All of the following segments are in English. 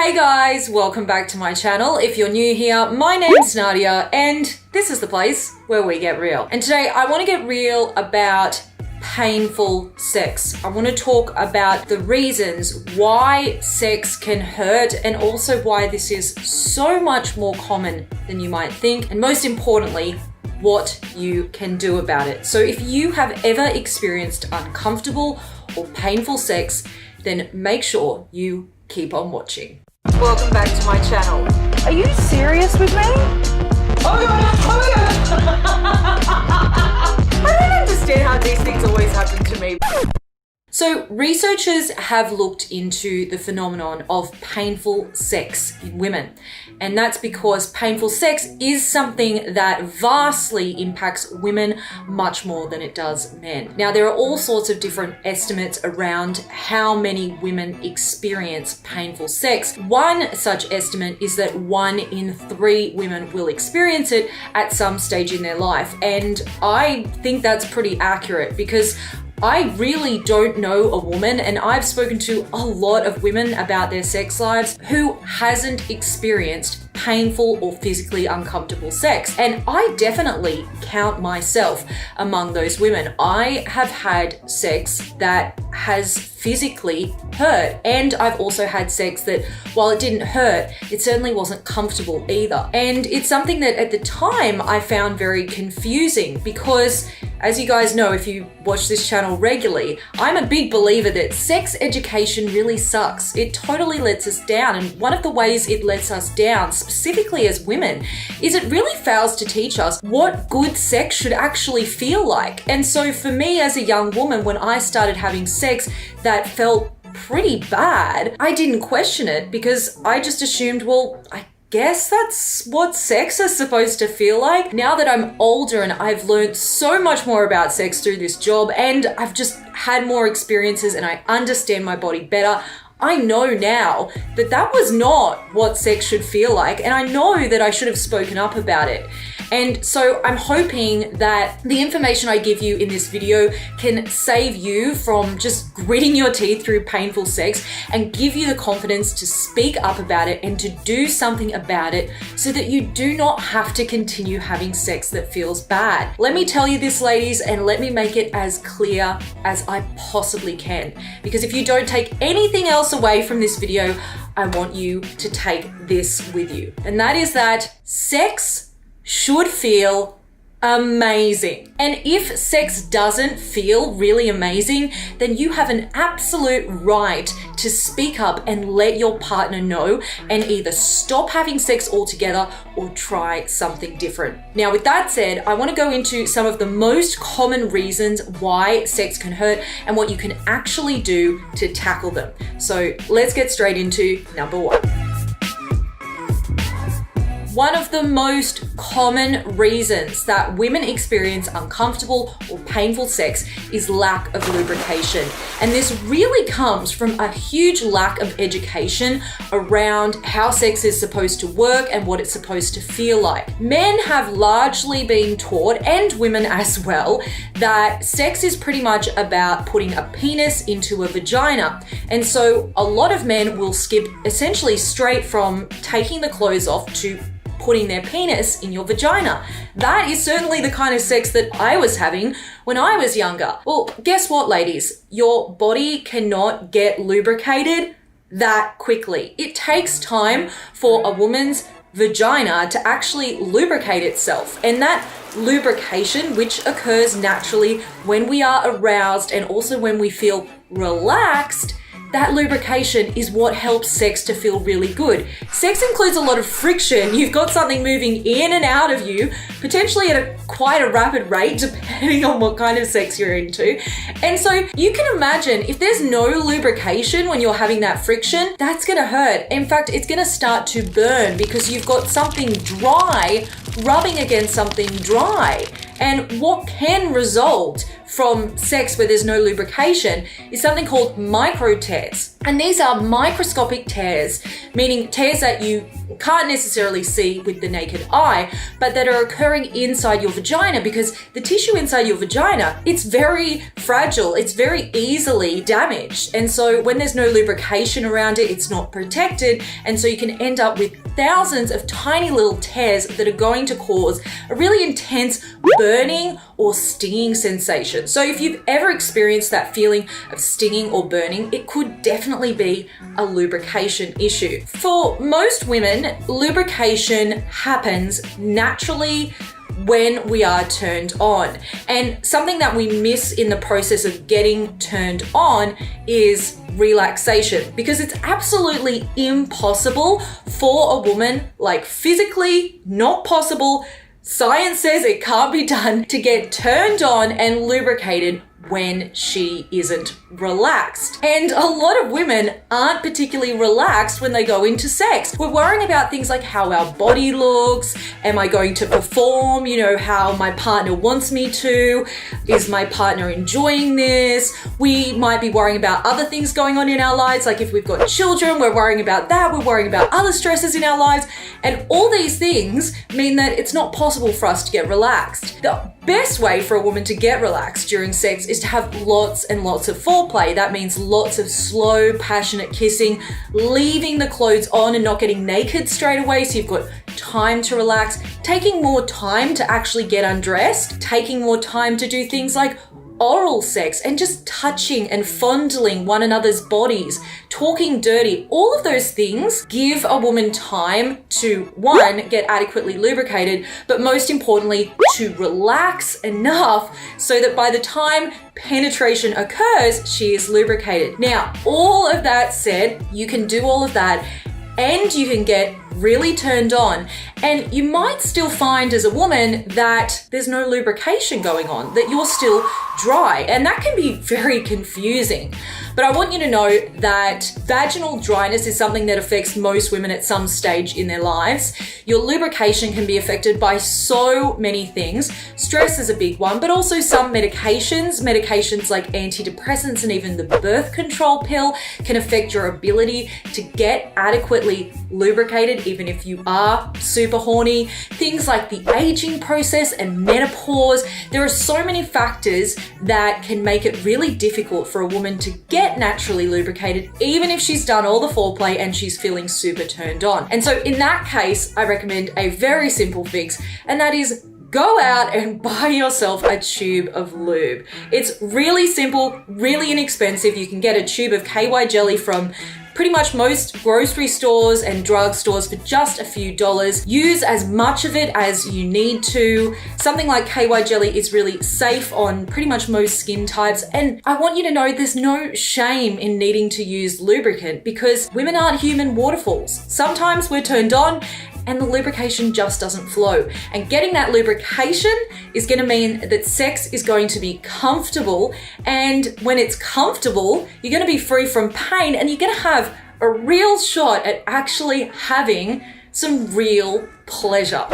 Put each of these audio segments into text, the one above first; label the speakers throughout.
Speaker 1: Hey guys, welcome back to my channel. If you're new here, my name's Nadia and this is the place where we get real. And today I want to get real about painful sex. I want to talk about the reasons why sex can hurt and also why this is so much more common than you might think. And most importantly, what you can do about it. So if you have ever experienced uncomfortable or painful sex, then make sure you keep on watching. Welcome back to my channel.
Speaker 2: Are you serious with me?
Speaker 1: Oh my god! I don't understand how these things always happen to me. So researchers have looked into the phenomenon of painful sex in women. And that's because painful sex is something that vastly impacts women much more than it does men. Now, there are all sorts of different estimates around how many women experience painful sex. One such estimate is that 1 in 3 women will experience it at some stage in their life. And I think that's pretty accurate because I really don't know a woman, and I've spoken to a lot of women about their sex lives, who hasn't experienced painful or physically uncomfortable sex. And I definitely count myself among those women. I have had sex that has physically hurt, and I've also had sex that, while it didn't hurt, it certainly wasn't comfortable either. And it's something that at the time I found very confusing because, as you guys know, if you watch this channel regularly, I'm a big believer that sex education really sucks. It totally lets us down. And one of the ways it lets us down, specifically as women, is it really fails to teach us what good sex should actually feel like. And so for me as a young woman, when I started having sex that felt pretty bad, I didn't question it because I just assumed, well, I guess that's what sex is supposed to feel like. Now that I'm older and I've learned so much more about sex through this job, and I've just had more experiences and I understand my body better, I know now that that was not what sex should feel like, and I know that I should have spoken up about it. And so I'm hoping that the information I give you in this video can save you from just gritting your teeth through painful sex and give you the confidence to speak up about it and to do something about it so that you do not have to continue having sex that feels bad. Let me tell you this, ladies, and let me make it as clear as I possibly can. Because if you don't take anything else away from this video, I want you to take this with you. And that is that sex should feel amazing. And if sex doesn't feel really amazing, then you have an absolute right to speak up and let your partner know and either stop having sex altogether or try something different. Now, with that said, I want to go into some of the most common reasons why sex can hurt and what you can actually do to tackle them. So let's get straight into number 1. One of the most common reasons that women experience uncomfortable or painful sex is lack of lubrication. And this really comes from a huge lack of education around how sex is supposed to work and what it's supposed to feel like. Men have largely been taught, and women as well, that sex is pretty much about putting a penis into a vagina. And so a lot of men will skip essentially straight from taking the clothes off to putting their penis in your vagina. That is certainly the kind of sex that I was having when I was younger. Well, guess what, ladies? Your body cannot get lubricated that quickly. It takes time for a woman's vagina to actually lubricate itself. And that lubrication, which occurs naturally when we are aroused and also when we feel relaxed, that lubrication is what helps sex to feel really good. Sex includes a lot of friction. You've got something moving in and out of you, potentially at quite a rapid rate, depending on what kind of sex you're into. And so you can imagine if there's no lubrication when you're having that friction, that's gonna hurt. In fact, it's gonna start to burn because you've got something dry rubbing against something dry. And what can result from sex where there's no lubrication is something called micro tears. And these are microscopic tears, meaning tears that you can't necessarily see with the naked eye, but that are occurring inside your vagina, because the tissue inside your vagina, it's very fragile, it's very easily damaged. And so when there's no lubrication around it, it's not protected. And so you can end up with thousands of tiny little tears that are going to cause a really intense burning or stinging sensation. So if you've ever experienced that feeling of stinging or burning, it could definitely be a lubrication issue. For most women, lubrication happens naturally when we are turned on. And something that we miss in the process of getting turned on is relaxation, because it's absolutely impossible for a woman, like physically not possible. Science says it can't be done to get turned on and lubricated when she isn't relaxed. And a lot of women aren't particularly relaxed when they go into sex. We're worrying about things like how our body looks. Am I going to perform? How my partner wants me to. Is my partner enjoying this? We might be worrying about other things going on in our lives. Like if we've got children, we're worrying about that. We're worrying about other stresses in our lives. And all these things mean that it's not possible for us to get relaxed. The best way for a woman to get relaxed during sex is to have lots and lots of foreplay. That means lots of slow, passionate kissing, leaving the clothes on and not getting naked straight away, so you've got time to relax, taking more time to actually get undressed, taking more time to do things like oral sex and just touching and fondling one another's bodies, talking dirty. All of those things give a woman time to, one, get adequately lubricated, but most importantly, to relax enough so that by the time penetration occurs, she is lubricated. Now, all of that said, you can do all of that and you can get really turned on. And you might still find as a woman that there's no lubrication going on, that you're still dry. And that can be very confusing. But I want you to know that vaginal dryness is something that affects most women at some stage in their lives. Your lubrication can be affected by so many things. Stress is a big one, but also some medications like antidepressants and even the birth control pill can affect your ability to get adequately lubricated, even if you are super horny. Things like the aging process and menopause. There are so many factors that can make it really difficult for a woman to get naturally lubricated, even if she's done all the foreplay and she's feeling super turned on. And so in that case, I recommend a very simple fix, and that is go out and buy yourself a tube of lube. It's really simple, really inexpensive. You can get a tube of KY jelly from pretty much most grocery stores and drug stores for just a few dollars. Use as much of it as you need to. Something like KY jelly is really safe on pretty much most skin types. And I want you to know there's no shame in needing to use lubricant, because women aren't human waterfalls. Sometimes we're turned on and the lubrication just doesn't flow. And getting that lubrication is going to mean that sex is going to be comfortable. And when it's comfortable, you're going to be free from pain and you're going to have a real shot at actually having some real pleasure.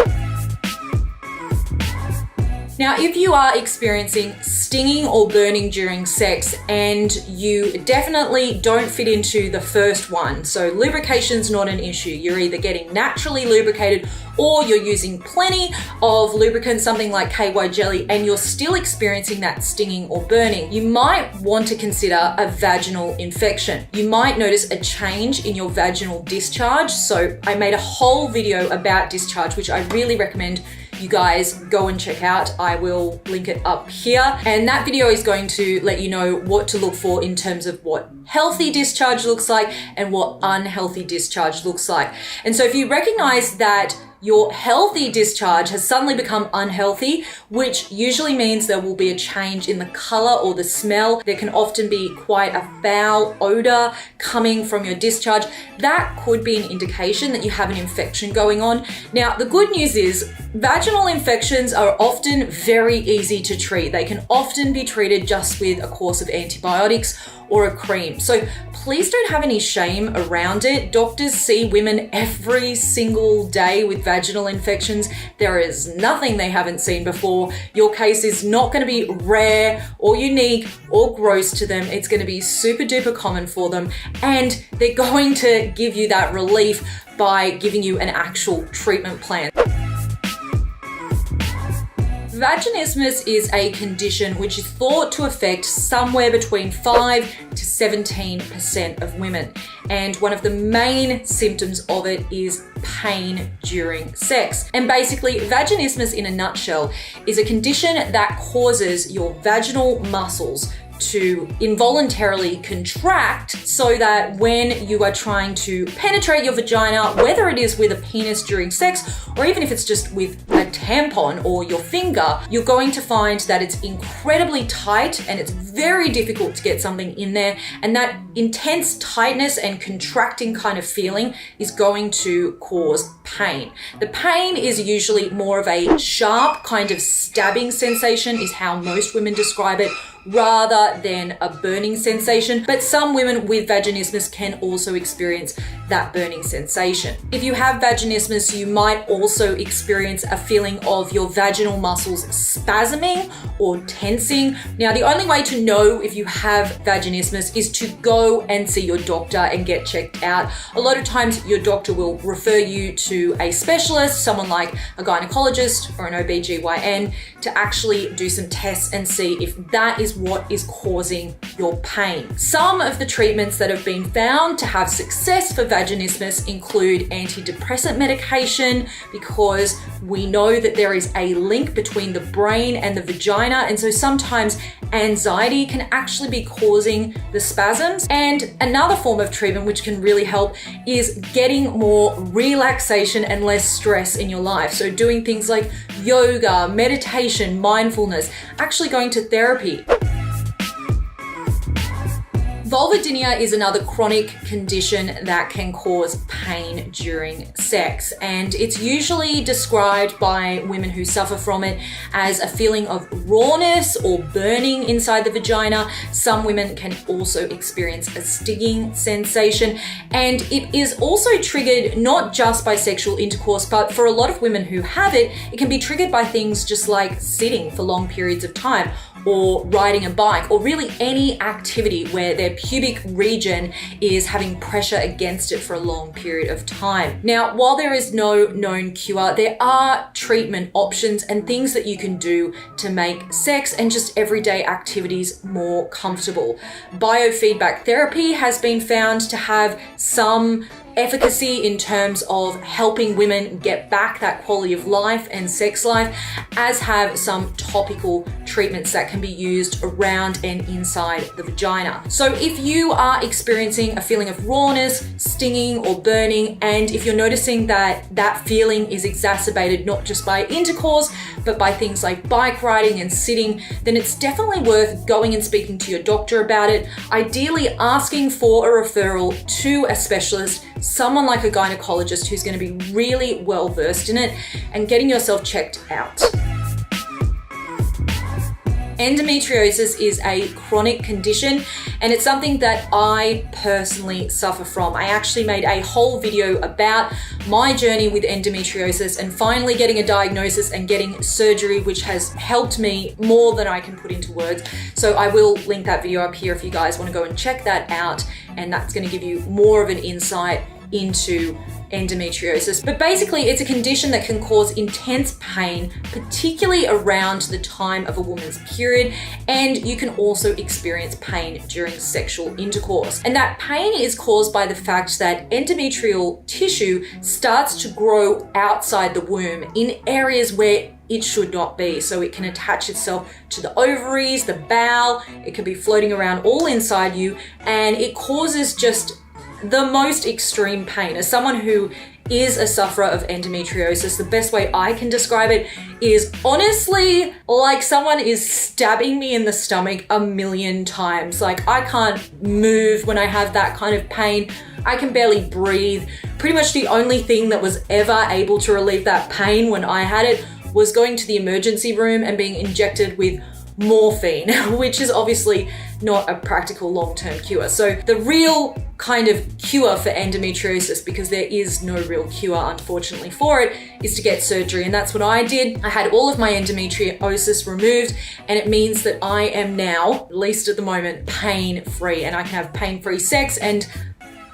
Speaker 1: Now, if you are experiencing stinging or burning during sex and you definitely don't fit into the first one, so lubrication's not an issue, you're either getting naturally lubricated or you're using plenty of lubricant, something like KY jelly, and you're still experiencing that stinging or burning, you might want to consider a vaginal infection. You might notice a change in your vaginal discharge. So I made a whole video about discharge, which I really recommend you guys go and check out. I will link it up here. And that video is going to let you know what to look for in terms of what healthy discharge looks like and what unhealthy discharge looks like. And so if you recognize that your healthy discharge has suddenly become unhealthy, which usually means there will be a change in the color or the smell. There can often be quite a foul odor coming from your discharge. That could be an indication that you have an infection going on. Now, the good news is vaginal infections are often very easy to treat. They can often be treated just with a course of antibiotics or a cream. So please don't have any shame around it. Doctors see women every single day with vaginal infections. There is nothing they haven't seen before. Your case is not going to be rare or unique or gross to them. It's going to be super duper common for them, and they're going to give you that relief by giving you an actual treatment plan. Vaginismus is a condition which is thought to affect somewhere between 5 to 17% of women. And one of the main symptoms of it is pain during sex. And basically, vaginismus in a nutshell is a condition that causes your vaginal muscles to involuntarily contract so that when you are trying to penetrate your vagina, whether it is with a penis during sex or even if it's just with a tampon or your finger, you're going to find that it's incredibly tight and it's very difficult to get something in there. And that intense tightness and contracting kind of feeling is going to cause pain. The pain is usually more of a sharp kind of stabbing sensation, is how most women describe it, rather than a burning sensation. But some women with vaginismus can also experience that burning sensation. If you have vaginismus, you might also experience a feeling of your vaginal muscles spasming or tensing. Now, the only way to know if you have vaginismus is to go and see your doctor and get checked out. A lot of times your doctor will refer you to a specialist, someone like a gynecologist or an OBGYN, to actually do some tests and see if that is what is causing your pain. Some of the treatments that have been found to have success for vaginismus include antidepressant medication, because we know that there is a link between the brain and the vagina, and so sometimes anxiety can actually be causing the spasms. And another form of treatment which can really help is getting more relaxation and less stress in your life. So doing things like yoga, meditation, mindfulness, actually going to therapy. Vulvodynia is another chronic condition that can cause pain during sex, and it's usually described by women who suffer from it as a feeling of rawness or burning inside the vagina. Some women can also experience a stinging sensation, and it is also triggered not just by sexual intercourse, but for a lot of women who have it, it can be triggered by things just like sitting for long periods of time, or riding a bike, or really any activity where their pubic region is having pressure against it for a long period of time. Now, while there is no known cure, there are treatment options and things that you can do to make sex and just everyday activities more comfortable. Biofeedback therapy has been found to have some efficacy in terms of helping women get back that quality of life and sex life, as have some topical treatments that can be used around and inside the vagina. So if you are experiencing a feeling of rawness, stinging or burning, and if you're noticing that that feeling is exacerbated not just by intercourse, but by things like bike riding and sitting, then it's definitely worth going and speaking to your doctor about it, ideally asking for a referral to a specialist, someone like a gynecologist who's going to be really well versed in it, and getting yourself checked out. Endometriosis is a chronic condition, and it's something that I personally suffer from. I actually made a whole video about my journey with endometriosis and finally getting a diagnosis and getting surgery, which has helped me more than I can put into words. So I will link that video up here if you guys want to go and check that out, and that's going to give you more of an insight into endometriosis. But basically, it's a condition that can cause intense pain, particularly around the time of a woman's period, and you can also experience pain during sexual intercourse. And that pain is caused by the fact that endometrial tissue starts to grow outside the womb in areas where it should not be. So it can attach itself to the ovaries, the bowel, it can be floating around all inside you, and it causes just the most extreme pain. As someone who is a sufferer of endometriosis, the best way I can describe it is honestly like someone is stabbing me in the stomach 1,000,000 times. Like, I can't move when I have that kind of pain. I can barely breathe. Pretty much the only thing that was ever able to relieve that pain when I had it was going to the emergency room and being injected with morphine, which is obviously not a practical long-term cure. So the real kind of cure for endometriosis, because there is no real cure unfortunately for it, is to get surgery. And that's what I did. I had all of my endometriosis removed, and it means that I am now, at least at the moment, pain-free, and I can have pain-free sex and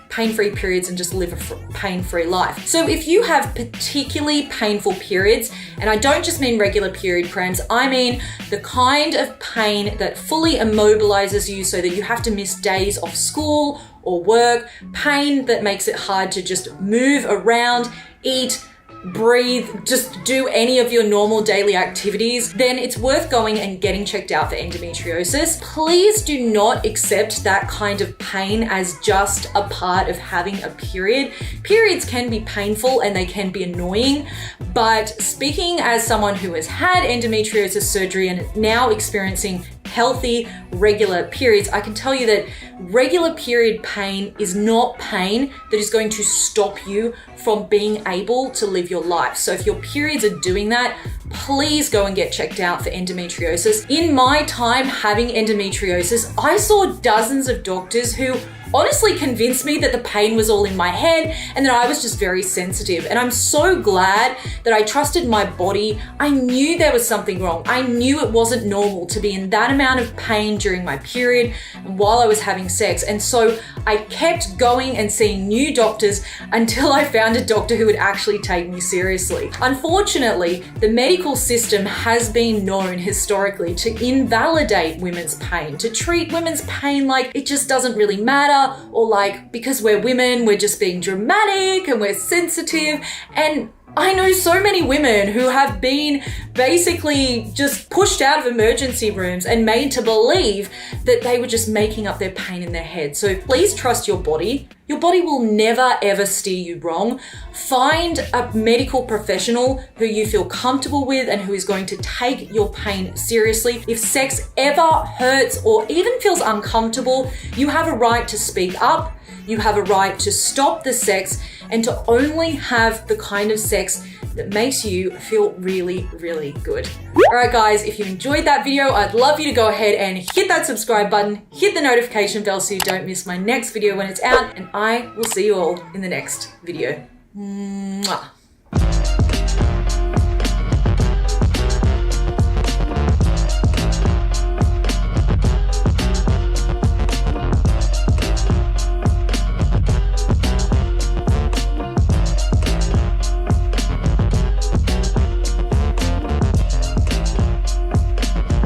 Speaker 1: pain-free periods and just live a pain-free life. So if you have particularly painful periods, and I don't just mean regular period cramps, I mean the kind of pain that fully immobilizes you so that you have to miss days off school or work, pain that makes it hard to just move around, eat, breathe, just do any of your normal daily activities, then it's worth going and getting checked out for endometriosis. Please do not accept that kind of pain as just a part of having a period. Periods can be painful and they can be annoying, but speaking as someone who has had endometriosis surgery and is now experiencing healthy, regular periods, I can tell you that regular period pain is not pain that is going to stop you from being able to live your life. So if your periods are doing that, please go and get checked out for endometriosis. In my time having endometriosis, I saw dozens of doctors who honestly convinced me that the pain was all in my head and that I was just very sensitive. And I'm so glad that I trusted my body. I knew there was something wrong. I knew it wasn't normal to be in that amount of pain during my period and while I was having sex. And so I kept going and seeing new doctors until I found a doctor who would actually take me seriously. Unfortunately, the medical system has been known historically to invalidate women's pain, to treat women's pain like it just doesn't really matter, or like because we're women, we're just being dramatic and we're sensitive. And I know so many women who have been basically just pushed out of emergency rooms and made to believe that they were just making up their pain in their head. So please trust your body. Your body will never ever steer you wrong. Find a medical professional who you feel comfortable with and who is going to take your pain seriously. If sex ever hurts or even feels uncomfortable, you have a right to speak up. You have a right to stop the sex and to only have the kind of sex that makes you feel really, really good. All right, guys, if you enjoyed that video, I'd love you to go ahead and hit that subscribe button, hit the notification bell so you don't miss my next video when it's out, and I will see you all in the next video. Mwah.